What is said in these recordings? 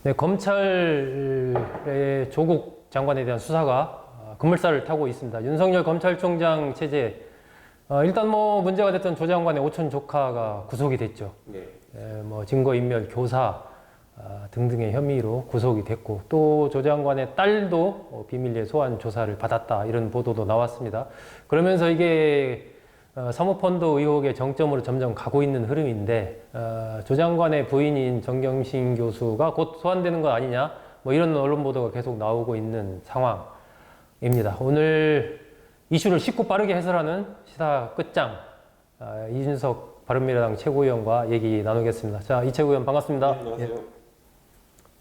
네, 검찰의 조국 장관에 대한 수사가 급물살을 타고 있습니다. 윤석열 검찰총장 체제, 일단 뭐 문제가 됐던 조 장관의 오촌 조카가 구속이 됐죠. 네. 뭐 증거인멸, 교사 등등의 혐의로 구속이 됐고, 또 조 장관의 딸도 비밀리에 소환 조사를 받았다, 이런 보도도 나왔습니다. 그러면서 이게 사모펀드 의혹의 정점으로 점점 가고 있는 흐름인데, 조 장관의 부인인 정경심 교수가 곧 소환되는 거 아니냐, 뭐 이런 언론 보도가 계속 나오고 있는 상황입니다. 오늘 이슈를 쉽고 빠르게 해설하는 시사 끝장, 이준석 바른미래당 최고위원과 얘기 나누겠습니다. 자, 이 최고위원 반갑습니다. 네, 안녕하세요.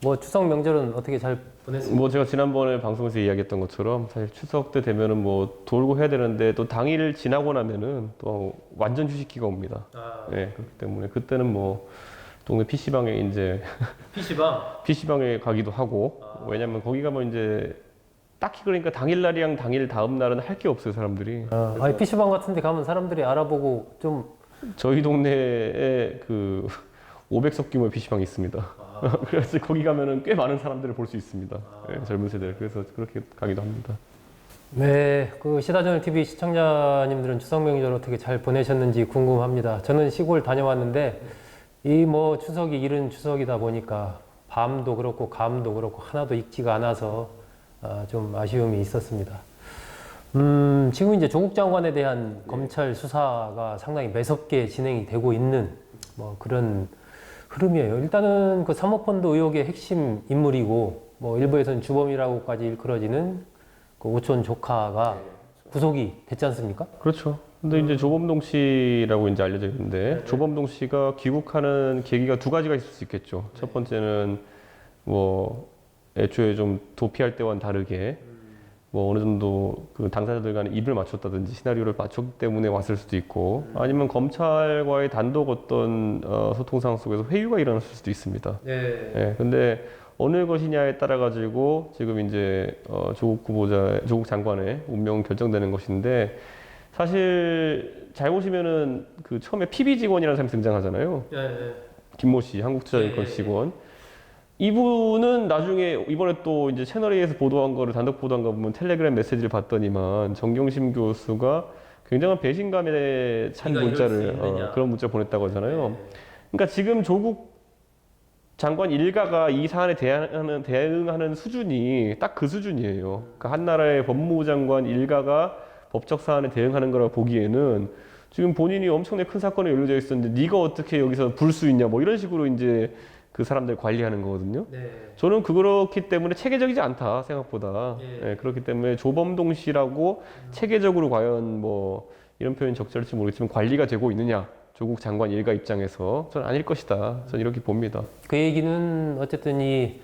뭐 추석 명절은 어떻게 잘 보냈습니까? 뭐 제가 지난번에 방송에서 이야기했던 것처럼 사실 추석 때 되면은 뭐 돌고 해야 되는데 또 당일 지나고 나면은 또 완전 휴식기가 옵니다. 네, 그렇기 때문에 그때는 뭐 동네 PC방에 이제 PC방에 가기도 하고, 왜냐면 거기 가면 이제 딱히 그러니까 당일날이랑 당일 다음 날은 할 게 없어요, 사람들이. 아니, PC방 같은 데 가면 사람들이 알아보고 좀 저희 동네에 그 500석 규모의 PC방이 있습니다. 그래서 거기 가면은 꽤 많은 사람들을 볼 수 있습니다. 네, 젊은 세대를. 그래서 그렇게 가기도 합니다. 네, 그 시사저널 TV 시청자님들은 추석 명절 어떻게 잘 보내셨는지 궁금합니다. 저는 시골 다녀왔는데 이 뭐 추석이 이른 추석이다 보니까 밤도 그렇고 감도 그렇고 하나도 익지가 않아서 좀 아쉬움이 있었습니다. 지금 이제 조국 장관에 대한 검찰 수사가 상당히 매섭게 진행이 되고 있는 뭐 그런 흐름이에요. 일단은 그 사모펀드 의혹의 핵심 인물이고, 뭐 일부에서는 주범이라고까지 일컬어지는 그 오촌 조카가 구속이 됐지 않습니까? 그렇죠. 근데 이제 조범동 씨라고 이제 알려져 있는데, 조범동 씨가 귀국하는 계기가 두 가지가 있을 수 있겠죠. 첫 번째는 뭐 애초에 좀 도피할 때와는 다르게 뭐 어느 정도 그 당사자들 간에 입을 맞췄다든지 시나리오를 맞췄기 때문에 왔을 수도 있고, 아니면 검찰과의 단독 어떤 소통상 속에서 회유가 일어났을 수도 있습니다. 예, 근데 어느 것이냐에 따라 가지고 지금 이제 조국 장관의 운명은 결정되는 것인데, 사실 잘 보시면은 그 처음에 PB 직원이라는 사람이 등장하잖아요. 김모 씨, 한국투자증권 직원. 이분은 나중에 이번에 또 이제 채널A에서 보도한 거를 단독 보도한 거 보면 텔레그램 메시지를 봤더니만 정경심 교수가 굉장한 배신감에 찬 문자를 그런 문자 보냈다고 하잖아요. 그러니까 지금 조국 장관 일가가 이 사안에 대응하는 수준이 딱 그 수준이에요. 그러니까 한 나라의 법무부 장관 일가가 법적 사안에 대응하는 거라고 보기에는 지금 본인이 엄청나게 큰 사건에 연루되어 있었는데 네가 어떻게 여기서 불 수 있냐, 뭐 이런 식으로 이제 그 사람들 관리하는 거거든요. 저는 그렇기 때문에 체계적이지 않다, 생각보다. 예, 그렇기 때문에 조범동 씨라고 체계적으로 과연 뭐 이런 표현이 적절할지 모르겠지만 관리가 되고 있느냐, 조국 장관 일가 입장에서 저는 아닐 것이다, 저는 이렇게 봅니다. 그 얘기는 어쨌든 이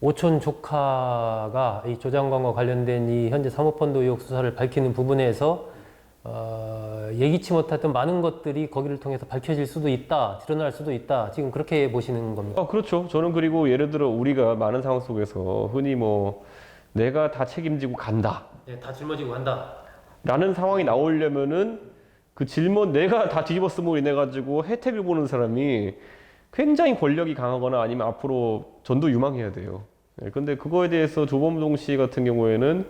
오촌 조카가 이 조 장관과 관련된 이 현재 사모펀드 의혹 수사를 밝히는 부분에서 예기치 못했던 많은 것들이 거기를 통해서 밝혀질 수도 있다, 드러날 수도 있다, 지금 그렇게 보시는 겁니까? 그렇죠. 저는 그리고 예를 들어 우리가 많은 상황 속에서 흔히 뭐 내가 다 책임지고 간다, 다 짊어지고 간다. 라는 상황이 나오려면은 그 내가 다 뒤집었음으로 인해 가지고 혜택을 보는 사람이 굉장히 권력이 강하거나 아니면 앞으로 전도유망해야 돼요. 근데 그거에 대해서 조범동 씨 같은 경우에는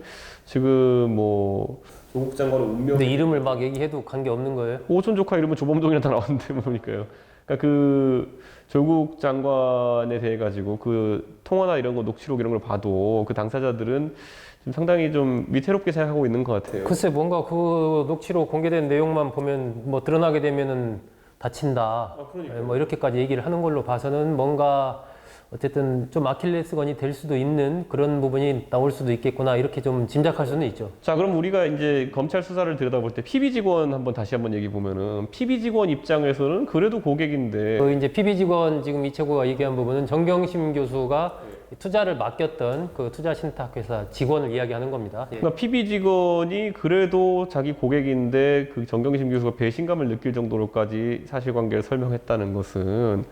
지금 뭐 조국 장관의 운명. 근데 이름을 막 얘기해도 관계 없는 거예요? 오촌 조카 이름은 조범동이라 다 나왔는데 보니까요. 그러니까 그 조국 장관에 대해 가지고 그 통화나 이런 거, 녹취록 이런 걸 봐도 그 당사자들은 지금 상당히 좀 위태롭게 생각하고 있는 것 같아요. 글쎄, 뭔가 그 녹취록 공개된 내용만 보면 뭐 드러나게 되면은 다친다, 뭐 이렇게까지 얘기를 하는 걸로 봐서는 뭔가 어쨌든 좀 아킬레스건이 될 수도 있는 그런 부분이 나올 수도 있겠구나, 이렇게 좀 짐작할 수는 있죠. 자, 그럼 우리가 이제 검찰 수사를 들여다볼 때 PB 직원 다시 한번 얘기 보면은, PB 직원 입장에서는 그래도 고객인데, 그 이제 PB 직원, 지금 이채구가 얘기한 부분은 정경심 교수가 투자를 맡겼던 그 투자 신탁회사 직원을 이야기하는 겁니다. 그러니까 PB 직원이 그래도 자기 고객인데 그 정경심 교수가 배신감을 느낄 정도로까지 사실관계를 설명했다는 것은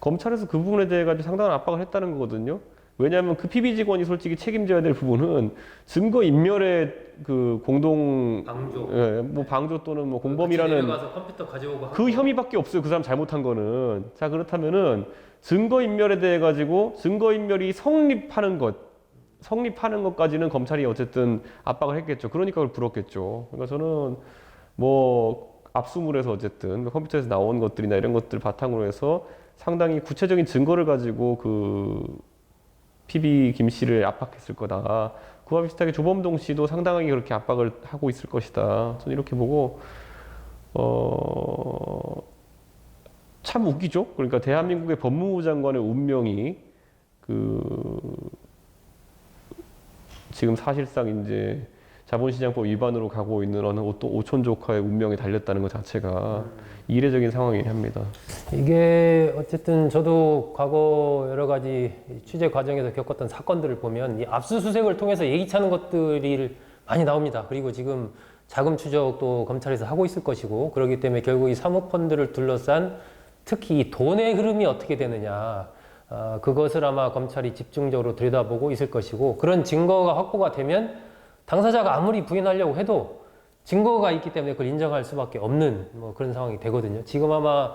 검찰에서 그 부분에 대해 가지고 상당한 압박을 했다는 거거든요. 왜냐하면 그 PB 직원이 솔직히 책임져야 될 부분은 증거 인멸의 그 공동 방조. 예, 뭐 방조 또는 뭐 공범이라는 가서 컴퓨터 가져오고 그 혐의밖에 없어요. 그 사람 잘못한 거는. 자, 그렇다면은 증거 인멸에 대해 가지고 증거 인멸이 성립하는 것까지는 검찰이 어쨌든 압박을 했겠죠. 그러니까 그걸 불었겠죠. 그러니까 저는 뭐 압수물에서 어쨌든 컴퓨터에서 나온 것들이나 이런 것들 바탕으로 해서 상당히 구체적인 증거를 가지고 그 PB 김 씨를 압박했을 거다. 그와 비슷하게 조범동 씨도 상당하게 그렇게 압박을 하고 있을 것이다. 저는 이렇게 보고 참 웃기죠. 그러니까 대한민국의 법무부 장관의 운명이 지금 사실상 이제 자본시장법 위반으로 가고 있는 어느 오촌 조카의 운명에 달렸다는 것 자체가 이례적인 상황이긴 합니다. 이게 어쨌든 저도 과거 여러 가지 취재 과정에서 겪었던 사건들을 보면 이 압수수색을 통해서 예기치 않은 것들이 많이 나옵니다. 그리고 지금 자금 추적도 검찰에서 하고 있을 것이고 그렇기 때문에 결국 이 사모펀드를 둘러싼 특히 이 돈의 흐름이 어떻게 되느냐 그것을 아마 검찰이 집중적으로 들여다보고 있을 것이고 그런 증거가 확보가 되면 당사자가 아무리 부인하려고 해도 증거가 있기 때문에 그걸 인정할 수밖에 없는 뭐 그런 상황이 되거든요. 지금 아마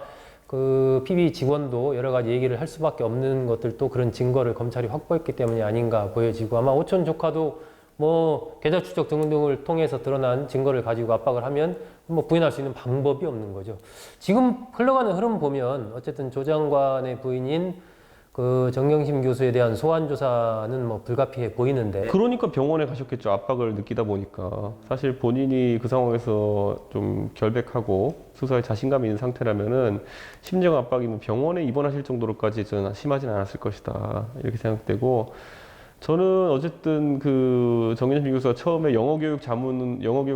그 PB 직원도 여러 가지 얘기를 할 수밖에 없는 것들도 그런 증거를 검찰이 확보했기 때문이 아닌가 보여지고 아마 오촌 조카도 뭐 계좌 추적 등등을 통해서 드러난 증거를 가지고 압박을 하면 뭐 부인할 수 있는 방법이 없는 거죠. 지금 흘러가는 흐름 보면 어쨌든 조 장관의 부인인 그 정경심 교수에 대한 소환 조사는 뭐 불가피해 보이는데 그러니까 병원에 가셨겠죠. 압박을 느끼다 보니까. 사실 본인이 그 상황에서 좀 결백하고 수사에 자신감이 있는 상태라면은 심정 압박이 뭐 병원에 입원하실 정도로까지 저는 심하진 않았을 것이다. 이렇게 생각되고 저는 어쨌든 그 정경심 교수가 처음에 영어교육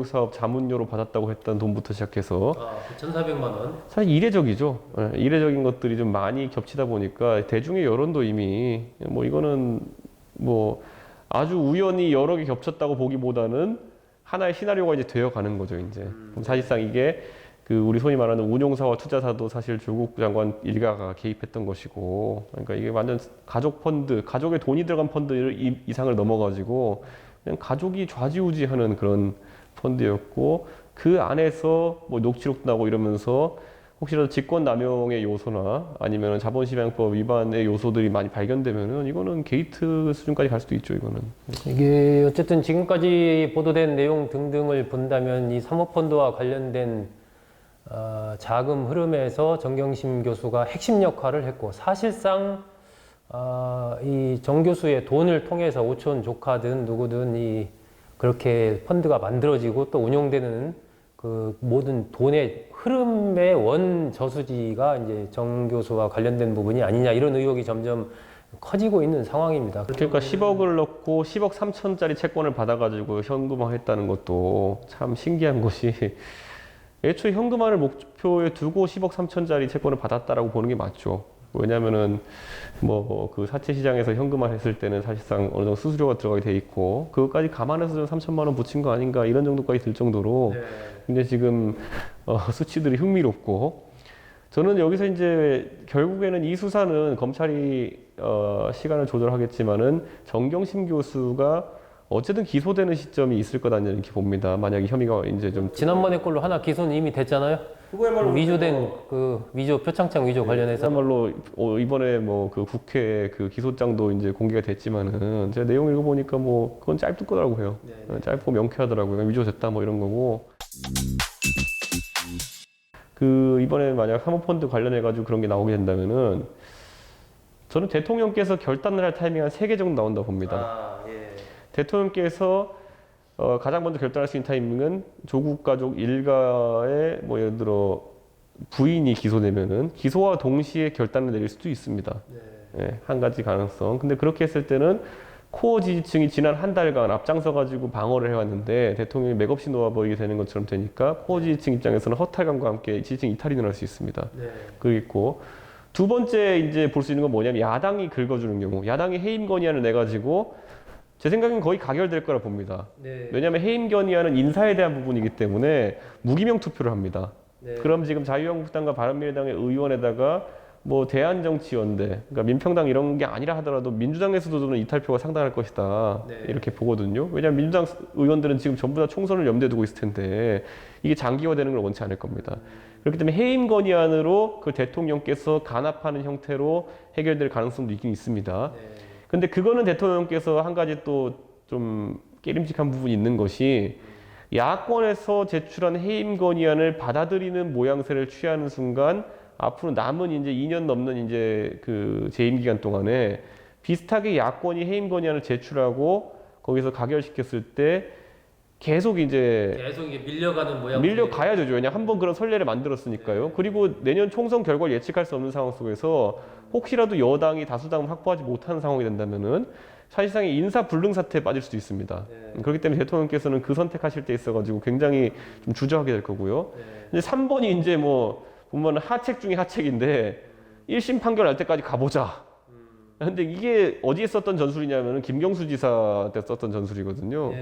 사업 자문료로 받았다고 했던 돈부터 시작해서 1,400만 원. 사실 이례적이죠. 예, 이례적인 것들이 좀 많이 겹치다 보니까 대중의 여론도 이미 뭐 이거는 뭐 아주 우연히 여러 개 겹쳤다고 보기보다는 하나의 시나리오가 이제 되어 가는 거죠, 이제. 그럼 사실상 이게 그 우리 소위 말하는 운용사와 투자사도 사실 조국 장관 일가가 개입했던 것이고, 그러니까 이게 완전 가족 펀드, 가족의 돈이 들어간 펀드 이상을 넘어가지고 그냥 가족이 좌지우지하는 그런 펀드였고, 그 안에서 뭐 녹취록도 나고 이러면서 혹시라도 직권남용의 요소나 아니면 자본시장법 위반의 요소들이 많이 발견되면은 이거는 게이트 수준까지 갈 수도 있죠, 이거는. 이게 어쨌든 지금까지 보도된 내용 등등을 본다면 이 사모펀드와 관련된 자금 흐름에서 정경심 교수가 핵심 역할을 했고 사실상 이 정 교수의 돈을 통해서 오촌 조카든 누구든 이 그렇게 펀드가 만들어지고 또 운용되는 그 모든 돈의 흐름의 원 저수지가 이제 정 교수와 관련된 부분이 아니냐 이런 의혹이 점점 커지고 있는 상황입니다. 그러니까 10억을 넣고 10억 3천짜리 채권을 받아가지고 현금화했다는 것도 참 신기한 것이 애초에 현금화를 목표에 두고 10억 3천짜리 채권을 받았다라고 보는 게 맞죠. 왜냐면은 뭐 그 사채 시장에서 현금화 했을 때는 사실상 어느 정도 수수료가 들어가게 돼 있고 그것까지 감안해서 좀 3천만 원 붙인 거 아닌가 이런 정도까지 들 정도로 근데 지금 수치들이 흥미롭고 저는 여기서 이제 결국에는 이 수사는 검찰이 시간을 조절하겠지만은 정경심 교수가 어쨌든 기소되는 시점이 있을 거다는 이렇게 봅니다. 만약에 혐의가 이제 좀 지난번에 걸로 하나 기소는 이미 됐잖아요. 위조된 그 표창장 위조 관련해서 그야말로 이번에 뭐 그 국회 그 기소장도 이제 공개가 됐지만은 제가 내용 읽어보니까 뭐 그건 짧을 거라고 해요. 짧고 명쾌하더라고요. 위조됐다 뭐 이런 거고. 그 이번에 만약 사모펀드 관련해 가지고 그런 게 나오게 된다면은 저는 대통령께서 결단을 할 타이밍 한 3개 정도 나온다 봅니다. 대통령께서 가장 먼저 결단할 수 있는 타이밍은 조국 가족 일가의 뭐 예를 들어 부인이 기소되면은 기소와 동시에 결단을 내릴 수도 있습니다. 네, 한 가지 가능성. 근데 그렇게 했을 때는 코어 지지층이 지난 한 달간 앞장서 가지고 방어를 해왔는데 대통령이 맥없이 놓아버리게 되는 것처럼 되니까 코어 지지층 입장에서는 허탈감과 함께 지지층 이탈이 일어날 수 있습니다. 그리고 두 번째 이제 볼 수 있는 건 뭐냐면 야당이 긁어주는 경우, 야당이 해임 건의안을 내 가지고 제 생각엔 거의 가결될 거라 봅니다. 왜냐하면 해임 건의안은 인사에 대한 부분이기 때문에 무기명 투표를 합니다. 그럼 지금 자유한국당과 바른미래당의 의원에다가 뭐 대한정치연대, 그러니까 민평당 이런 게 아니라 하더라도 민주당에서도 저는 이탈표가 상당할 것이다 네. 이렇게 보거든요. 왜냐하면 민주당 의원들은 지금 전부 다 총선을 염두에 두고 있을 텐데 이게 장기화되는 걸 원치 않을 겁니다. 그렇기 때문에 해임 건의안으로 그 대통령께서 간합하는 형태로 해결될 가능성도 있긴 있습니다. 네. 근데 그거는 대통령께서 한 가지 또 좀 깨림직한 부분이 있는 것이 야권에서 제출한 해임 건의안을 받아들이는 모양새를 취하는 순간 앞으로 남은 이제 2년 넘는 이제 그 재임 기간 동안에 비슷하게 야권이 해임 건의안을 제출하고 거기서 가결시켰을 때 계속 이제 이게 밀려가는 모양. 밀려가야 되죠. 왜냐 한번 그런 선례를 만들었으니까요. 그리고 내년 총선 결과를 예측할 수 없는 상황 속에서 혹시라도 여당이 다수당을 확보하지 못하는 상황이 된다면은 사실상의 인사 불능 사태에 빠질 수도 있습니다. 그렇기 때문에 대통령께서는 그 선택하실 때 있어가지고 굉장히 좀 주저하게 될 거고요. 이제 3번이 이제 뭐 보면 하책 중에 하책인데 1심 판결 날 때까지 가보자. 근데 이게 어디에 썼던 전술이냐면은 김경수 지사 때 썼던 전술이거든요.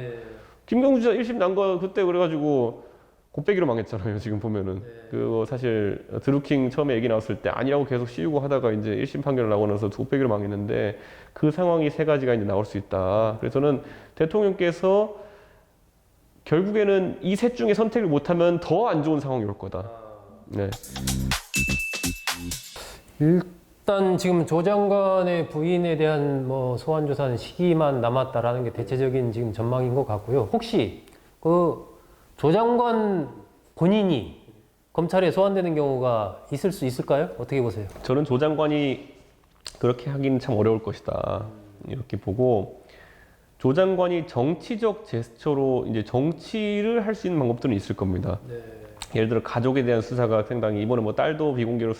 김경수 지사 1심 난 거 그때 그래가지고 곱빼기로 망했잖아요. 지금 보면은 그거 사실 드루킹 처음에 얘기 나왔을 때 아니라고 계속 씌우고 하다가 이제 1심 판결 나고 나서 곱빼기로 망했는데 그 상황이 세 가지가 이제 나올 수 있다. 그래서 저는 대통령께서 결국에는 이 셋 중에 선택을 못하면 더 안 좋은 상황이 올 거다. 네. 일단 지금 조 장관의 부인에 대한 뭐 소환 조사는 시기만 남았다라는 게 대체적인 지금 전망인 것 같고요. 혹시 그 조 장관 본인이 검찰에 소환되는 경우가 있을 수 있을까요? 어떻게 보세요? 저는 조 장관이 그렇게 하기는 참 어려울 것이다. 이렇게 보고 조 장관이 정치적 제스처로 이제 정치를 할 수 있는 방법들은 있을 겁니다. 예를 들어 가족에 대한 수사가 상당히 이번에 뭐 딸도 비공개로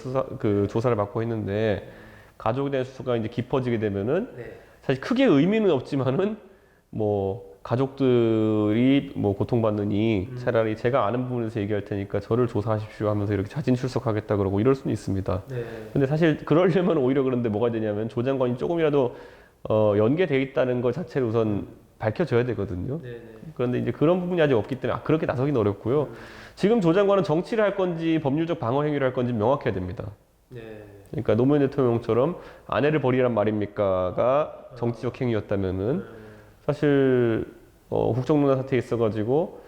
조사를 받고 했는데 가족에 대한 수사가 이제 깊어지게 되면은 사실 크게 의미는 없지만은 뭐 가족들이 뭐 고통받느니 차라리 제가 아는 부분에서 얘기할 테니까 저를 조사하십시오 하면서 이렇게 자진 출석하겠다 그러고 이럴 수는 있습니다. 근데 사실 그러려면 오히려 그런데 뭐가 되냐면 조 장관이 조금이라도 연계돼 있다는 것 자체를 우선 밝혀져야 되거든요. 그런데 이제 그런 부분이 아직 없기 때문에 그렇게 나서기는 어렵고요. 지금 조 장관은 정치를 할 건지 법률적 방어 행위를 할 건지 명확해야 됩니다. 그러니까 노무현 대통령처럼 아내를 버리란 말입니까가 정치적 행위였다면은 사실 국정농단 사태에 있어가지고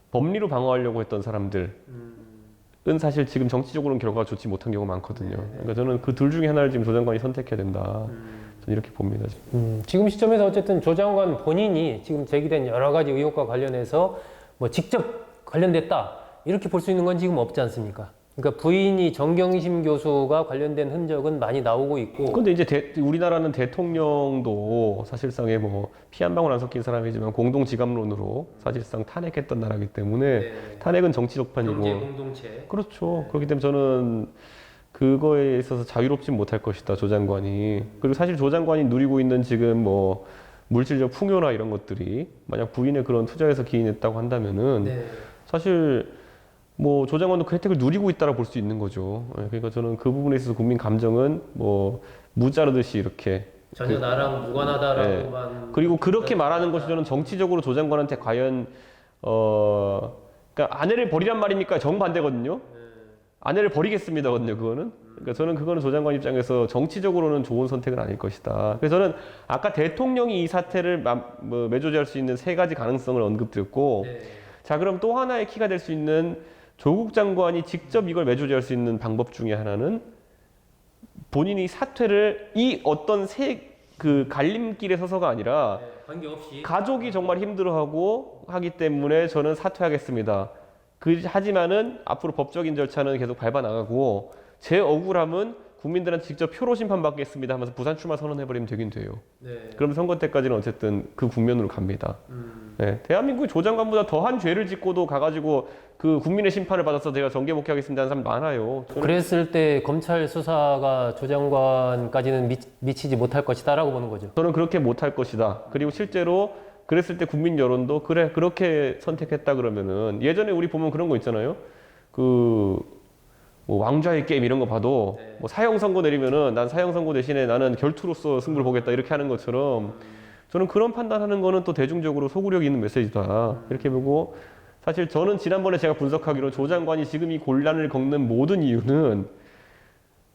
법리로 방어하려고 했던 사람들은 사실 지금 정치적으로는 결과가 좋지 못한 경우가 많거든요. 그러니까 저는 그 둘 중에 하나를 지금 조 장관이 선택해야 된다. 저는 이렇게 봅니다. 지금 시점에서 어쨌든 조 장관 본인이 지금 제기된 여러 가지 의혹과 관련해서 뭐 직접 관련됐다 이렇게 볼 수 있는 건 지금 없지 않습니까? 그러니까 부인이 정경심 교수가 관련된 흔적은 많이 나오고 있고. 근데 이제 우리나라는 대통령도 사실상의 뭐 피 한 방울 안 섞인 사람이지만 공동 지감론으로 사실상 탄핵했던 나라이기 때문에 탄핵은 정치적 판이고. 경제 공동체. 그렇죠. 그렇기 때문에 저는 그거에 있어서 자유롭지 못할 것이다, 조 장관이. 그리고 사실 조 장관이 누리고 있는 지금 뭐 물질적 풍요나 이런 것들이 만약 부인의 그런 투자에서 기인했다고 한다면은 사실 뭐 조 장관도 그 혜택을 누리고 있다라 볼 수 있는 거죠. 그러니까 저는 그 부분에 있어서 국민 감정은 뭐 무자르듯이 이렇게 전혀 나랑 무관하다라고만. 그리고 그렇게 말하는 것이 저는 정치적으로 조 장관한테 과연 그러니까 아내를 버리란 말입니까? 정반대거든요. 아내를 버리겠습니다거든요. 그거는. 그러니까 저는 그거는 조 장관 입장에서 정치적으로는 좋은 선택은 아닐 것이다. 그래서 저는 아까 대통령이 이 사태를 매조지할 수 있는 세 가지 가능성을 언급드렸고, 자 그럼 또 하나의 키가 될 수 있는 조국 장관이 직접 이걸 매조지할 수 있는 방법 중에 하나는 본인이 사퇴를 이 어떤 그 갈림길에 서서가 아니라 관계없이 가족이 정말 힘들어하고 하기 때문에 저는 사퇴하겠습니다. 하지만은 앞으로 법적인 절차는 계속 밟아 나가고 제 억울함은 국민들한테 직접 표로 심판받겠습니다 하면서 부산 출마 선언해버리면 되긴 돼요. 그럼 선거 때까지는 어쨌든 그 국면으로 갑니다. 대한민국이 조 장관보다 더한 죄를 짓고도 가가지고 그 국민의 심판을 받아서 제가 정계 복귀하겠습니다 하는 사람 많아요. 그랬을 때 검찰 수사가 조 장관까지는 미치지 못할 것이다라고 보는 거죠. 저는 그렇게 못할 것이다. 그리고 실제로 그랬을 때 국민 여론도 그래 그렇게 선택했다 그러면은 예전에 우리 보면 그런 거 있잖아요. 뭐 왕좌의 게임 이런 거 봐도 뭐 사형 선고 내리면은 난 사형 선고 대신에 나는 결투로서 승부를 보겠다 이렇게 하는 것처럼 저는 그런 판단하는 거는 또 대중적으로 소구력 있는 메시지다 이렇게 보고 사실 저는 지난번에 제가 분석하기로 조 장관이 지금 이 곤란을 겪는 모든 이유는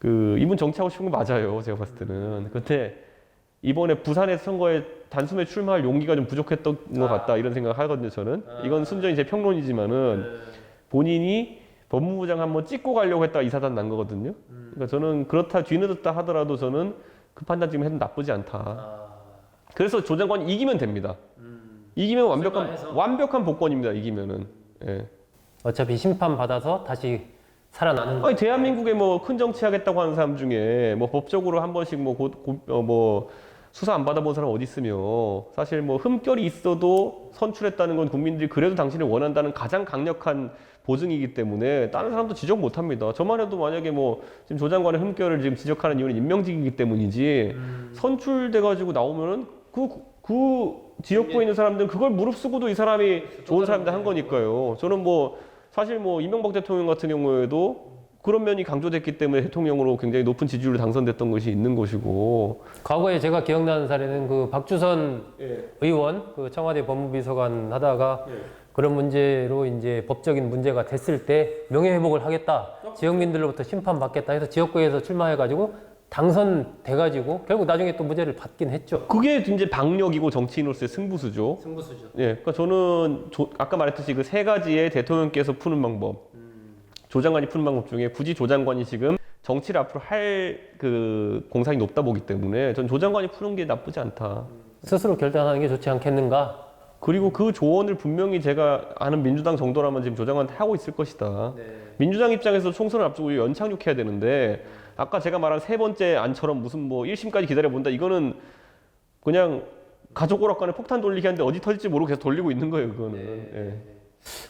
그 이분 정치하고 싶은 거 맞아요. 제가 봤을 때는. 근데 이번에 부산의 선거에 단숨에 출마할 용기가 좀 부족했던 것 같다 이런 생각을 하거든요. 저는 이건 순전히 제 평론이지만은 본인이 법무부장 한번 찍고 가려고 했다가 이 사단 난 거거든요. 그러니까 저는 그렇다 뒤늦었다 하더라도 저는 그 판단 지금 해도 나쁘지 않다. 그래서 조 장관이 이기면 됩니다. 이기면 완벽한 복권입니다. 이기면은. 예. 어차피 심판 받아서 다시 살아나는 아니 대한민국에 뭐 큰 정치 하겠다고 하는 사람 중에 뭐 법적으로 한 번씩 뭐 수사 안 받아본 사람 어디 있으며 사실 뭐 흠결이 있어도 선출했다는 건 국민들이 그래도 당신을 원한다는 가장 강력한 보증이기 때문에 다른 사람도 지적 못 합니다. 저만 해도 만약에 뭐 지금 조 장관의 흠결을 지금 지적하는 이유는 임명직이기 때문이지 선출돼 가지고 나오면은 그 지역구에 있는 사람들은 그걸 무릅쓰고도 이 사람이 좋은 사람들 한 거니까요. 저는 뭐 사실 뭐 이명박 대통령 같은 경우에도 그런 면이 강조됐기 때문에 대통령으로 굉장히 높은 지지율로 당선됐던 것이 있는 것이고. 과거에 제가 기억나는 사례는 그 박주선 예. 의원 그 청와대 법무비서관 하다가 그런 문제로 이제 법적인 문제가 됐을 때 명예회복을 하겠다, 지역민들로부터 심판받겠다 해서 지역구에서 출마해가지고 당선돼가지고 결국 나중에 또 무죄를 받긴 했죠. 그게 이제 박력이고 정치인으로서의 승부수죠. 승부수죠. 예, 그러니까 저는 아까 말했듯이 그 세 가지의 대통령께서 푸는 방법, 조 장관이 푸는 방법 중에 굳이 조 장관이 지금 정치를 앞으로 할 그 공산이 높다 보기 때문에 전 조 장관이 푸는 게 나쁘지 않다. 스스로 결단하는 게 좋지 않겠는가? 그리고 그 조언을 분명히 제가 아는 민주당 정도라면 지금 조 장관한테 하고 있을 것이다. 민주당 입장에서 총선을 앞두고 연착륙해야 되는데 아까 제가 말한 세 번째 안처럼 무슨 뭐 1심까지 기다려본다. 이거는 그냥 가족 오락관에 폭탄 돌리기 하는데 어디 터질지 모르고 계속 돌리고 있는 거예요. 그거는. 예.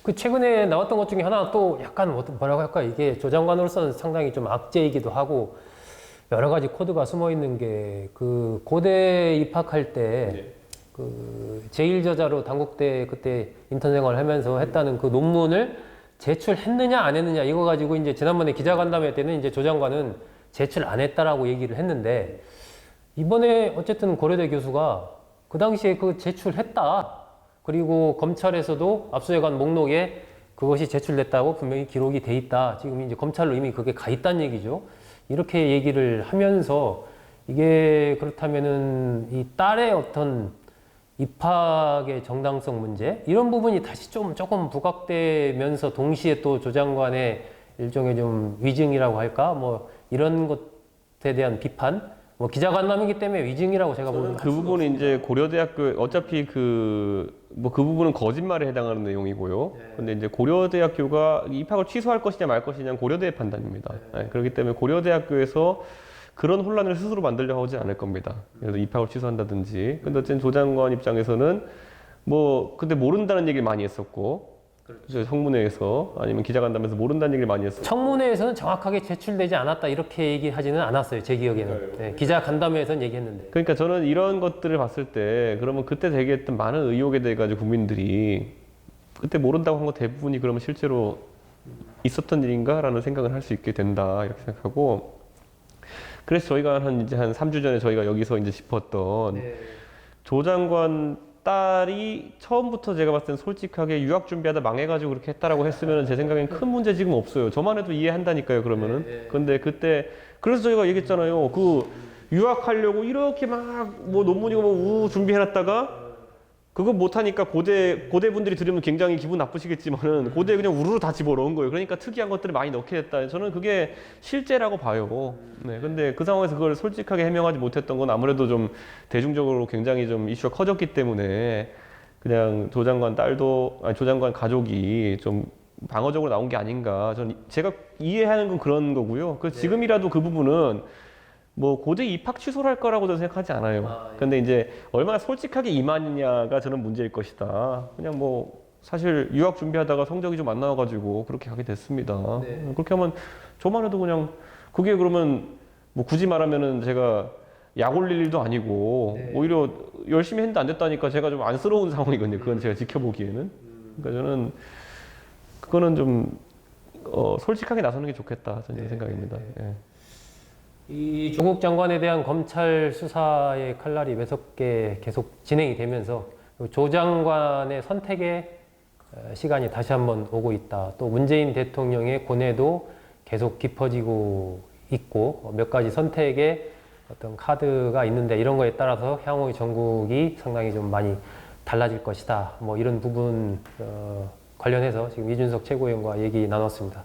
그 최근에 나왔던 것 중에 하나 또 약간 뭐라고 할까, 이게 조 장관으로서는 상당히 좀 악재이기도 하고 여러 가지 코드가 숨어 있는 게 그 고대 입학할 때 그 제1저자로 단국대 그때 인턴 생활을 하면서 했다는 그 논문을 제출했느냐 안 했느냐 이거 가지고 이제 지난번에 기자간담회 때는 이제 조 장관은 제출 안 했다라고 얘기를 했는데 이번에 어쨌든 고려대 교수가 그 당시에 그 제출했다. 그리고 검찰에서도 압수해간 목록에 그것이 제출됐다고 분명히 기록이 돼 있다. 지금 이제 검찰로 이미 그게 가 있다는 얘기죠. 이렇게 얘기를 하면서 이게 그렇다면은 이 딸의 어떤 입학의 정당성 문제 이런 부분이 다시 좀 조금 부각되면서 동시에 또 조 장관의 일종의 좀 위증이라고 할까 뭐 이런 것에 대한 비판 뭐 기자간담회이기 때문에 위증이라고 제가 보는 그 부분은 이제 고려대학교 어차피 그 부분은 거짓말에 해당하는 내용이고요. 근데 이제 고려대학교가 입학을 취소할 것이냐 말 것이냐는 고려대의 판단입니다. 그렇기 때문에 고려대학교에서 그런 혼란을 스스로 만들려고 하지 않을 겁니다. 그래서 입학을 취소한다든지. 근데 어쨌든 조 장관 입장에서는 뭐 근데 모른다는 얘기를 많이 했었고, 그렇죠. 청문회에서 아니면 기자간담회에서 모른다는 얘기를 많이 했었고. 청문회에서는 정확하게 제출되지 않았다 이렇게 얘기하지는 않았어요. 제 기억에는. 네, 기자간담회에서는 얘기했는데. 그러니까 저는 이런 것들을 봤을 때 그러면 그때 제기했던 많은 의혹에 대해 가지고 국민들이 그때 모른다고 한 거 대부분이 그러면 실제로 있었던 일인가라는 생각을 할 수 있게 된다 이렇게 생각하고. 그래서 저희가 이제 한 3주 전에 저희가 여기서 이제 짚었던 조 장관 딸이 처음부터 제가 봤을 땐 솔직하게 유학 준비하다 망해가지고 그렇게 했다라고 했으면 제 생각엔 큰 문제 지금 없어요. 저만 해도 이해한다니까요, 그러면은. 근데 그때, 그래서 저희가 얘기했잖아요. 그 유학하려고 이렇게 막 뭐 논문이고 뭐 준비해놨다가 그거 못하니까 고대분들이 들으면 굉장히 기분 나쁘시겠지만은 고대에 그냥 우르르 다 집어넣은 거예요. 그러니까 특이한 것들을 많이 넣게 됐다. 저는 그게 실제라고 봐요. 네. 근데 그 상황에서 그걸 솔직하게 해명하지 못했던 건 아무래도 좀 대중적으로 굉장히 좀 이슈가 커졌기 때문에 그냥 조 장관 딸도, 아니 조 장관 가족이 좀 방어적으로 나온 게 아닌가. 제가 이해하는 건 그런 거고요. 그래서 지금이라도 그 부분은 뭐 고대 입학 취소를 할 거라고 저는 생각하지 않아요. 근데 이제 얼마나 솔직하게 임하느냐가 저는 문제일 것이다. 그냥 뭐 사실 유학 준비하다가 성적이 좀 안 나와가지고 그렇게 가게 됐습니다. 그렇게 하면 저만 해도 그냥 그게 그러면 뭐 굳이 말하면은 제가 약 올릴 일도 아니고 오히려 열심히 했는데 안 됐다니까 제가 좀 안쓰러운 상황이거든요. 그건 제가 지켜보기에는. 그러니까 저는 그거는 좀 솔직하게 나서는 게 좋겠다. 저는 생각입니다. 예. 이 조국 장관에 대한 검찰 수사의 칼날이 매섭게 계속 진행이 되면서 조 장관의 선택의 시간이 다시 한번 오고 있다. 또 문재인 대통령의 고뇌도 계속 깊어지고 있고 몇 가지 선택의 어떤 카드가 있는데 이런 거에 따라서 향후의 전국이 상당히 좀 많이 달라질 것이다. 뭐 이런 부분 관련해서 지금 이준석 최고위원과 얘기 나눴습니다.